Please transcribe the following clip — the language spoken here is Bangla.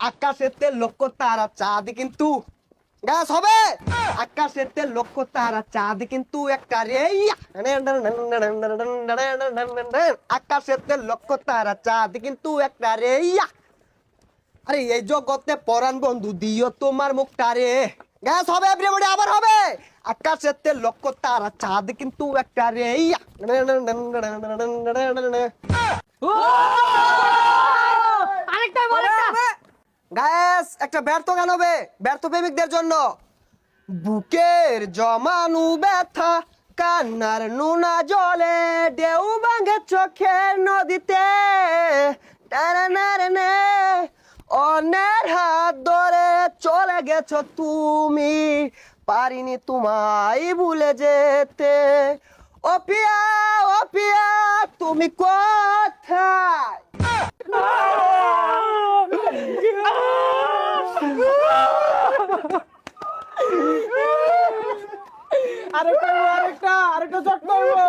আকাশেতে লক্ষ তারা চাঁদ কিন্তু গাছ হবে। আকাশেতে লক্ষ তারা চাঁদ কিন্তু একটা রে আকাশেতে লক্ষ তারা চাঁদ কিন্তু একটা রে আরে এই জগতে পরাণ বন্ধু দিও তোমার মুখটা রে গ্যাস হবে এভরিবডি আবার হবে আকাশেতে লক্ষ তারা চাঁদ কিন্তু একটা রে আরেকটা আরেকটা গ্যাস একটা ব্যর্থ গান হবে ব্যর্থ প্রেমিকদের জন্য বুকের জমানু ব্যথা কান্নার নুনা জলে ঢেউ ভাঙে চোখের নদীতে টানানারানে অন্যের হাত ধরে চলে গেছো তুমি পারিনি তোমায় ভুলে যেতে ও পিয়া তুমি কোথায় আরেকটা আরেকটা আরেকটা চট করবো